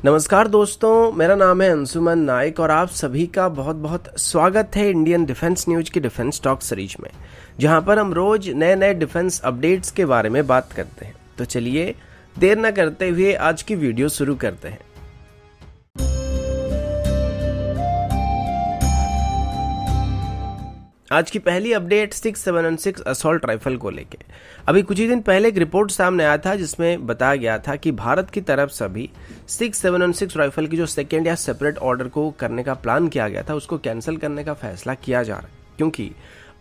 नमस्कार दोस्तों, मेरा नाम है अंशुमन नायक और आप सभी का बहुत बहुत स्वागत है इंडियन डिफेंस न्यूज की डिफेंस टॉक सीरीज में, जहां पर हम रोज नए नए डिफेंस अपडेट्स के बारे में बात करते हैं। तो चलिए देर न करते हुए आज की वीडियो शुरू करते हैं। आज की पहली अपडेट 6.716 असॉल्ट राइफल को लेके। अभी कुछ ही दिन पहले एक रिपोर्ट सामने आया था जिसमें बताया गया था कि भारत की तरफ से अभी 6.716 राइफल की जो सेकेंड या सेपरेट ऑर्डर को करने का प्लान किया गया था उसको कैंसिल करने का फैसला किया जा रहा है, क्योंकि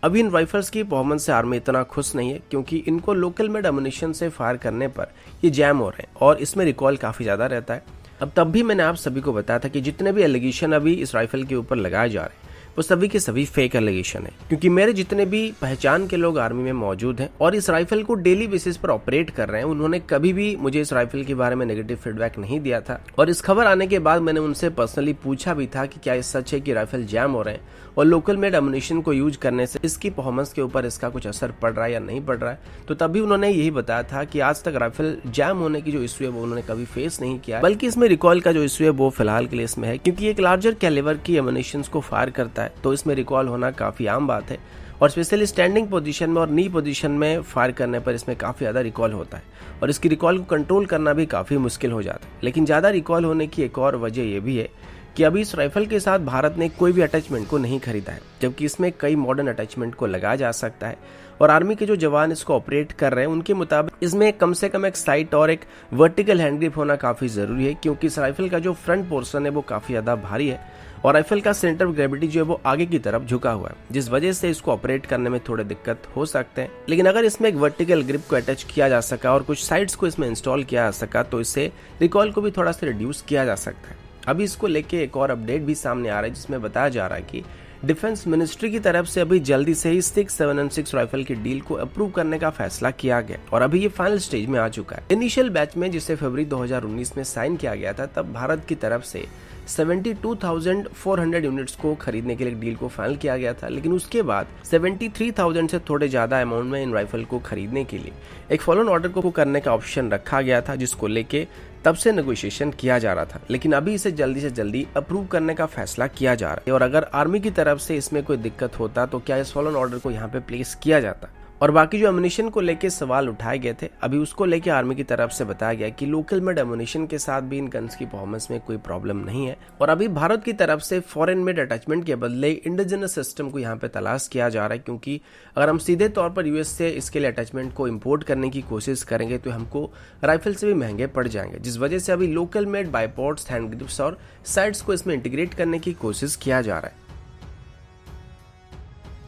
अभी इन राइफल्स की परफॉर्मेंस से आर्मी इतना खुश नहीं है, क्योंकि इनको लोकल मेड एमुनिशन से फायर करने पर ये जैम हो रहे हैं और इसमें रिकॉल काफ़ी ज़्यादा रहता है। अब तब भी मैंने आप सभी को बताया था कि जितने भी एलिगेशन अभी इस राइफल के ऊपर लगाए जा रहे हैं वो सभी के सभी फेक एलिगेशन है, क्योंकि मेरे जितने भी पहचान के लोग आर्मी में मौजूद हैं और इस राइफल को डेली बेसिस पर ऑपरेट कर रहे हैं, उन्होंने कभी भी मुझे इस राइफल के बारे में नेगेटिव फीडबैक नहीं दिया था। और इस खबर आने के बाद मैंने उनसे पर्सनली पूछा भी था कि क्या ये सच है कि राइफल जैम हो रहे हैं और लोकल मेड एमुनिशन को यूज करने से इसकी परफॉर्मेंस के ऊपर इसका कुछ असर पड़ रहा है या नहीं पड़ रहा है। तो तभी उन्होंने यही बताया था कि आज तक राइफल जैम होने की जो इश्यू है वो उन्होंने कभी फेस नहीं किया, बल्कि इसमें रिकॉल का जो इश्यू है वो फिलहाल के लिए इसमें है, क्योंकि एक लार्जर कैलिबर की एमुनिशन को फायर करता है तो इसमें रिकॉल होना काफी आम बात है। और स्पेशली स्टैंडिंग पोजीशन में और नी पोजीशन में फायर करने पर इसमें काफी ज्यादा रिकॉल होता है और इसकी रिकॉल को कंट्रोल करना भी काफी मुश्किल हो जाता है। लेकिन ज्यादा रिकॉल होने की एक और वजह यह भी है कि अभी इस राइफल के साथ भारत ने कोई भी अटैचमेंट को नहीं खरीदा है, जबकि इसमें कई मॉडर्न अटैचमेंट को लगाया जा सकता है। और आर्मी के जो जवान इसको ऑपरेट कर रहे हैं उनके मुताबिक इसमें कम से कम एक साइट और एक वर्टिकल हैंड ग्रिप होना काफी जरूरी है, क्योंकि इस राइफल का जो फ्रंट पोर्शन है वो काफी ज्यादा भारी है और राइफल का सेंटर ऑफ ग्रेविटी जो है वो आगे की तरफ झुका हुआ है, जिस वजह से इसको ऑपरेट करने में थोड़े दिक्कत हो सकते हैं। लेकिन अगर इसमें एक वर्टिकल ग्रिप को अटैच किया जा सका और कुछ साइड्स को इसमें इंस्टॉल किया जा सका तो इससे रिकॉल को भी थोड़ा सा रिड्यूस किया जा सकता है। अभी इसको लेके एक और अपडेट भी सामने आ रहा है जिसमें बताया जा रहा है कि डिफेंस मिनिस्ट्री की तरफ से अभी जल्दी से ही 6.716 राइफल की डील को अप्रूव करने का फैसला किया गया और अभी ये फाइनल स्टेज में आ चुका है। इनिशियल बैच में जिसे फरवरी 2019 में साइन किया गया था, तब भारत की तरफ से 72,400 यूनिट्स को खरीदने के लिए डील को फाइनल किया गया था, लेकिन उसके बाद 73,000 से थोड़े ज्यादा अमाउंट में इन राइफल को खरीदने के लिए एक फॉलोन ऑर्डर को करने का ऑप्शन रखा गया था, जिसको लेके तब से नेगोशिएशन किया जा रहा था। लेकिन अभी इसे जल्दी से जल्दी अप्रूव करने का फैसला किया जा रहा है और अगर आर्मी की तरफ से इसमें कोई दिक्कत होता तो क्या इस फॉलोन ऑर्डर को यहाँ पे प्लेस किया जाता। और बाकी जो एमुनिशन को लेके सवाल उठाए गए थे, अभी उसको लेके आर्मी की तरफ से बताया गया कि लोकल मेड एमुनिशन के साथ भी इन गन्स की परफॉर्मेंस में कोई प्रॉब्लम नहीं है और अभी भारत की तरफ से फॉरेन मेड अटैचमेंट के बदले इंडिजिनस सिस्टम को यहाँ पे तलाश किया जा रहा है, क्योंकि अगर हम सीधे तौर पर यूएस से इसके लिए अटैचमेंट को इम्पोर्ट करने की कोशिश करेंगे तो हमको राइफल से भी महंगे पड़ जाएंगे, जिस वजह से अभी लोकल मेड बाइपोर्ट्स, हैंड ग्रिप्स और साइड्स को इसमें इंटीग्रेट करने की कोशिश किया जा रहा है।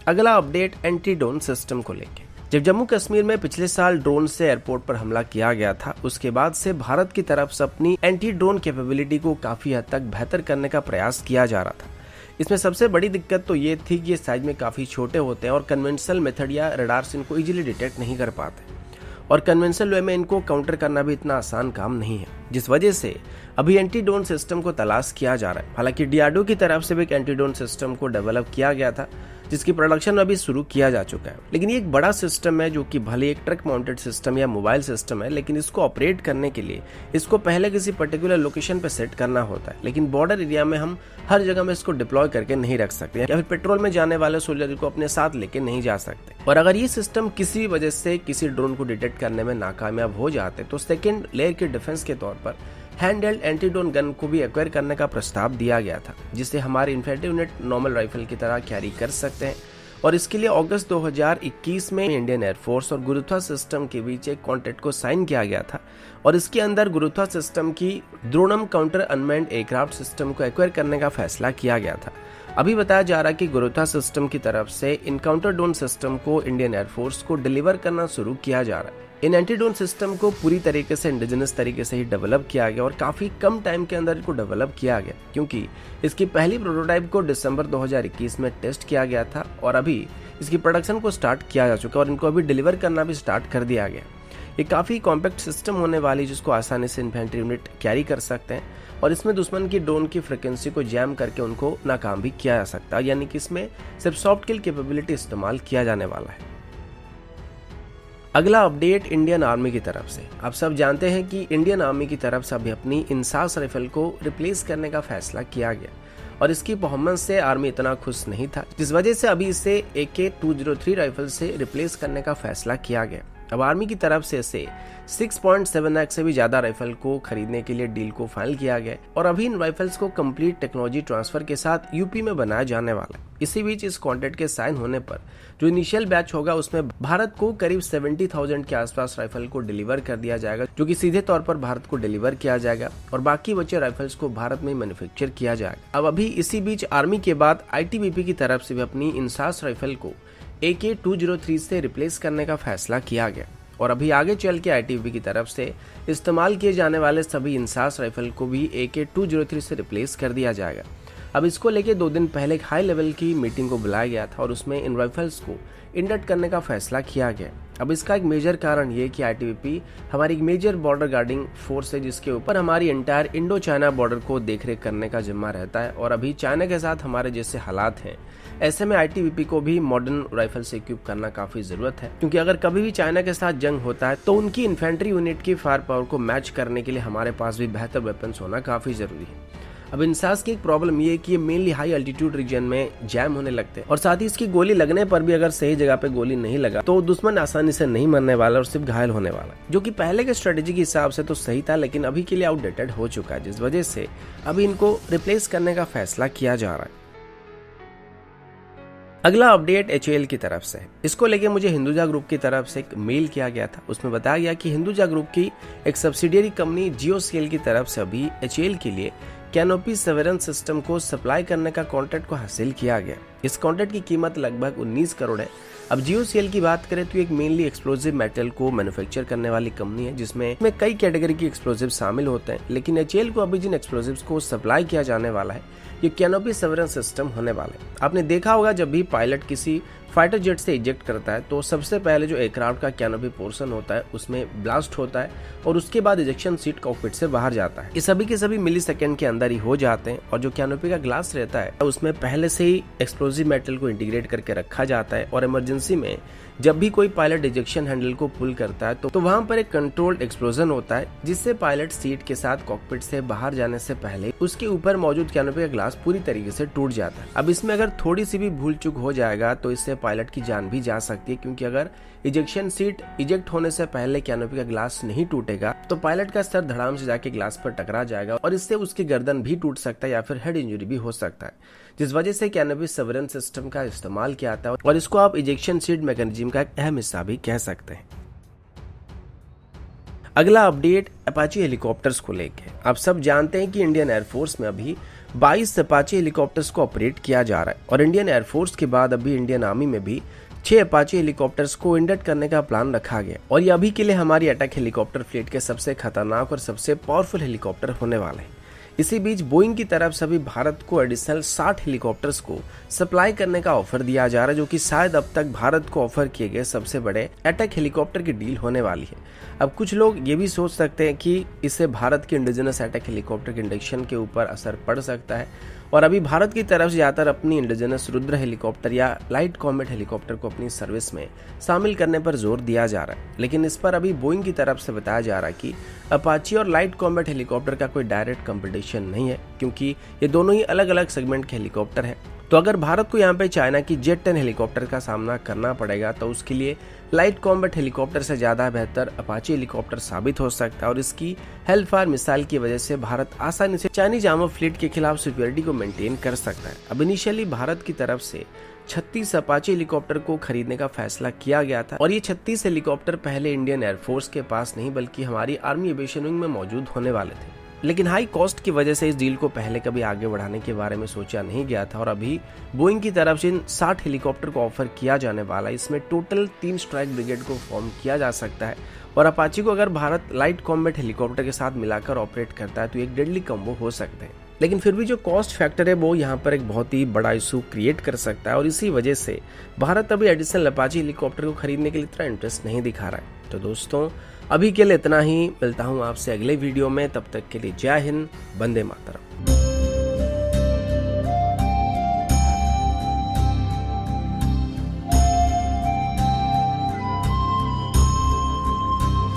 अगला अपडेट एंटी ड्रोन सिस्टम को लेके। जब जम्मू कश्मीर में पिछले साल ड्रोन से एयरपोर्ट पर हमला किया गया था, उसके बाद से भारत की तरफ से अपनी एंटी ड्रोन कैपेबिलिटी को काफी हद तक बेहतर करने का प्रयास किया जा रहा था। इसमें सबसे बड़ी दिक्कत तो ये थी कि ये साइज में काफी छोटे होते हैं और कन्वेंशनल मेथड या रडार से इनको इजीली डिटेक्ट नहीं कर पाते और कन्वेंशनल वे में इनको काउंटर करना भी इतना आसान काम नहीं है, जिस वजह से अभी एंटी ड्रोन सिस्टम को तलाश किया जा रहा है। हालांकि डीआरडीओ की तरफ से भी एक एंटी ड्रोन सिस्टम को डेवलप किया गया था जिसकी प्रोडक्शन अभी शुरू किया जा चुका है, लेकिन ये एक बड़ा सिस्टम है जो कि भले एक ट्रक माउंटेड सिस्टम या मोबाइल सिस्टम है, लेकिन इसको ऑपरेट करने के लिए इसको पहले किसी पर्टिकुलर लोकेशन पे सेट करना होता है। लेकिन बॉर्डर एरिया में हम हर जगह में इसको डिप्लॉय करके नहीं रख सकते या फिर पेट्रोल में जाने वाले सोल्जर को अपने साथ लेके नहीं जा सकते। और अगर ये सिस्टम किसी भी वजह से किसी ड्रोन को डिटेक्ट करने में नाकामयाब हो जाते तो सेकेंड लेयर के डिफेंस के तौर पर hand held anti drone gun को भी एक्वायर करने का प्रस्ताव दिया गया था, जिसे हमारे इन्फेंट्री यूनिट नॉर्मल राइफल की तरह कैरी कर सकते हैं। और इसके लिए अगस्त 2021 में इंडियन एयरफोर्स और गुरुत्वा सिस्टम के बीच एक कॉन्ट्रैक्ट को साइन किया गया था और इसके अंदर गुरुत्वा सिस्टम की द्रोणम काउंटर अनमैन्ड एयरक्राफ्ट सिस्टम को एक्वायर करने का फैसला किया गया था। अभी बताया जा रहा है कि गुरुत्वा सिस्टम की तरफ से इन काउंटर ड्रोन सिस्टम को इंडियन एयरफोर्स को डिलीवर करना शुरू किया जा रहा है। इन एंटी ड्रोन सिस्टम को पूरी तरीके से इंडिजिनस तरीके से ही डेवलप किया गया और काफी कम टाइम के अंदर इसको डेवलप किया गया, क्योंकि इसकी पहली प्रोटोटाइप को दिसंबर 2021 में टेस्ट किया गया था और अभी इसकी प्रोडक्शन को स्टार्ट किया जा चुका है और इनको अभी डिलीवर करना भी स्टार्ट कर दिया गया। ये काफी कॉम्पैक्ट सिस्टम होने वाली जिसको आसानी से इन्फेंट्री यूनिट कैरी कर सकते हैं और इसमें दुश्मन की ड्रोन की फ्रिक्वेंसी को जैम करके उनको नाकाम भी किया जा सकता है, यानी कि इसमें सिर्फ सॉफ्ट किल कैपेबिलिटी इस्तेमाल किया जाने वाला है। अगला अपडेट इंडियन आर्मी की तरफ से। आप सब जानते हैं कि इंडियन आर्मी की तरफ से अभी अपनी इंसास राइफल को रिप्लेस करने का फैसला किया गया और इसकी परफॉर्मेंस से आर्मी इतना खुश नहीं था, जिस वजह से अभी इसे AK-203 राइफल से रिप्लेस करने का फैसला किया गया। अब आर्मी की तरफ से इसे 6.7 लाख से भी ज्यादा राइफल को खरीदने के लिए डील को फाइनल किया गया और अभी इन राइफल्स को कंप्लीट टेक्नोलॉजी ट्रांसफर के साथ यूपी में बनाया जाने वाला है। इसी बीच इस कॉन्ट्रैक्ट के साइन होने पर जो इनिशियल बैच होगा उसमें भारत को करीब 70,000 के आसपास राइफल को डिलीवर कर दिया जाएगा, जो कि सीधे तौर पर भारत को डिलीवर किया जाएगा और बाकी बचे राइफल्स को भारत में मैन्युफैक्चर किया जाएगा। अब अभी इसी बीच आर्मी के बाद ITBP की तरफ से भी अपनी इंसास राइफल को AK-203 से रिप्लेस करने का फैसला किया गया और अभी आगे चल के ITBP की तरफ से इस्तेमाल किए जाने वाले सभी इंसास राइफल को भी AK-203 से रिप्लेस कर दिया जाएगा। अब इसको लेके 2 दिन पहले एक हाई लेवल की मीटिंग को बुलाया गया था और उसमें इन राइफल्स को इंडक्ट करने का फैसला किया गया। अब इसका एक मेजर कारण ये कि ITBP हमारी एक मेजर बॉर्डर गार्डिंग फोर्स है, जिसके ऊपर हमारी एंटायर इंडो चाइना बॉर्डर को देखरेख करने का जिम्मा रहता है और अभी चाइना के साथ हमारे जैसे हालात हैं, ऐसे में ITBP को भी मॉडर्न राइफल से इक्विप करना काफी जरूरत है, क्योंकि अगर कभी भी चाइना के साथ जंग होता है तो उनकी इन्फेंट्री यूनिट की फायर पावर को मैच करने के लिए हमारे पास भी बेहतर वेपन्स होना काफी जरूरी है। अब इंसास की एक प्रॉब्लम ये है कि ये मेनली हाई अल्टीट्यूड रीजन में जैम होने लगते हैं और साथ ही इसकी गोली लगने पर भी अगर सही जगह पे गोली नहीं लगा तो दुश्मन आसानी से नहीं मरने वाला और सिर्फ घायल होने वाला, जो कि पहले के स्ट्रेटेजी के हिसाब से तो सही था, लेकिन अभी के लिए आउटडेटेड हो चुका है, जिस वजह से अभी इनको रिप्लेस करने का फैसला किया जा रहा है। अगला अपडेट HAL की तरफ से है। इसको लेके मुझे हिंदुजा ग्रुप की तरफ से एक मेल किया गया था, उसमें बताया गया कि हिंदुजा ग्रुप की एक सब्सिडियरी कंपनी GOCL की तरफ से अभी HAL के लिए कैनोपी सर्वेलेंस सिस्टम को सप्लाई करने का कॉन्ट्रैक्ट को हासिल किया गया। इस कॉन्ट्रैक्ट की कीमत लगभग 19 करोड़ है। अब GOCL की बात करें तो एक मेनली एक्सप्लोजिव मेटल को मैन्युफैक्चर करने वाली कंपनी है, जिसमें कई कैटेगरी की एक्सप्लोजिव शामिल होते हैं, लेकिन HAL को अभी जिन एक्सप्लोजिव्स को सप्लाई किया जाने वाला है ये कैनोपी सर्वेलेंस सिस्टम होने वाला है। आपने देखा होगा जब भी पायलट किसी फाइटर जेट से इजेक्ट करता है तो सबसे पहले जो एयरक्राफ्ट का कैनोपी पोर्शन होता है उसमें ब्लास्ट होता है और उसके बाद इजेक्शन सीट कॉकपिट से बाहर जाता है। ये सभी के सभी मिली सेकेंड के अंदर ही हो जाते हैं और जो कैनोपी का ग्लास रहता है उसमें पहले से ही एक्सप्लोजिव मेटल को इंटीग्रेट करके रखा जाता है और इमरजेंसी में जब भी कोई पायलट इजेक्शन हैंडल को पुल करता है तो वहां पर एक कंट्रोल्ड एक्सप्लोजन होता है, जिससे पायलट सीट के साथ कॉकपिट से बाहर जाने से पहले उसके ऊपर मौजूद कैनोपी का ग्लास पूरी तरीके से टूट जाता है। अब इसमें अगर थोड़ी सी भी भूल चूक हो जाएगा तो इससे पायलट की जान भी जा सकती है, क्योंकि अगर इजेक्शन सीट इजेक्ट होने से पहले कैनोपी का ग्लास नहीं टूटेगा तो पायलट का सर धड़ाम से जाके ग्लास पर टकरा जाएगा और इससे उसकी गर्दन भी टूट सकता है या फिर हेड इंजरी भी हो सकता है, जिस वजह से कैनोपी सर्वेलेंस सिस्टम का इस्तेमाल किया जाता है और इसको आप इजेक्शन सीट मैकेनिज्म का एक अहम हिस्सा भी कह सकते हैं। अगला अपडेट अपाची हेलीकॉप्टर्स को लेके। आप सब जानते हैं कि इंडियन एयरफोर्स में अभी 22 अपाची हेलीकॉप्टर्स को ऑपरेट किया जा रहा है और इंडियन एयरफोर्स के बाद अभी इंडियन आर्मी में भी 6 अपाची हेलीकॉप्टर्स को इंडक्ट करने का प्लान रखा गया और ये अभी के लिए हमारी अटैक हेलीकॉप्टर फ्लीट के सबसे खतरनाक और सबसे पावरफुल हेलीकॉप्टर होने वाले हैं। इसी बीच बोइंग की तरफ से भी भारत को एडिशनल 60 हेलीकॉप्टर्स को सप्लाई करने का ऑफर दिया जा रहा है, जो कि शायद अब तक भारत को ऑफर किए गए सबसे बड़े अटैक हेलीकॉप्टर की डील होने वाली है। अब कुछ लोग ये भी सोच सकते हैं कि इससे भारत के इंडिजिनस अटैक हेलीकॉप्टर के इंडक्शन के ऊपर असर पड़ सकता है और अभी भारत की तरफ से ज्यादातर अपनी इंडिजिनस रुद्र हेलीकॉप्टर या लाइट कॉम्बैट हेलीकॉप्टर को अपनी सर्विस में शामिल करने पर जोर दिया जा रहा है, लेकिन इस पर अभी बोइंग की तरफ से बताया जा रहा है कि अपाची और लाइट कॉम्बैट हेलीकॉप्टर का कोई डायरेक्ट कंपटीशन नहीं है, क्योंकि ये दोनों ही अलग अलग सेगमेंट के हेलीकॉप्टर है। तो अगर भारत को यहाँ पे चाइना की जेट 10 हेलीकॉप्टर का सामना करना पड़ेगा तो उसके लिए लाइट कॉम्बैट हेलीकॉप्टर से ज्यादा बेहतर अपाची हेलीकॉप्टर साबित हो सकता है और इसकी हेलफायर मिसाइल की वजह से भारत आसानी से चाइनीज आर्मर फ्लीट के खिलाफ सुपीरियरिटी को मेंटेन कर सकता है। अब इनिशियली भारत की तरफ से 36 अपाची हेलीकॉप्टर को खरीदने का फैसला किया गया था और ये 36 हेलीकॉप्टर पहले इंडियन एयरफोर्स के पास नहीं बल्कि हमारी आर्मी एविएशन विंग में मौजूद होने वाले थे, लेकिन हाई कॉस्ट की वजह से इस डील को पहले कभी आगे बढ़ाने के बारे में सोचा नहीं गया था और अभी बोइंग की तरफ से इन 60 हेलीकॉप्टर को ऑफर किया जाने वाला है। इसमें टोटल 3 स्ट्राइक ब्रिगेड को फॉर्म किया जा सकता है और अपाची को अगर भारत लाइट कॉम्बैट हेलीकॉप्टर के साथ मिलाकर ऑपरेट करता है तो एक डेडली कॉम्बो हो सकते हैं, लेकिन फिर भी जो कॉस्ट फैक्टर है वो यहाँ पर एक बहुत ही बड़ा इशू क्रिएट कर सकता है और इसी वजह से भारत अभी एडिशनल अपाची हेलीकॉप्टर को खरीदने के लिए इतना इंटरेस्ट नहीं दिखा रहा है। तो दोस्तों अभी के लिए इतना ही, मिलता हूँ आपसे अगले वीडियो में, तब तक के लिए जय हिंद, वंदे मातरम।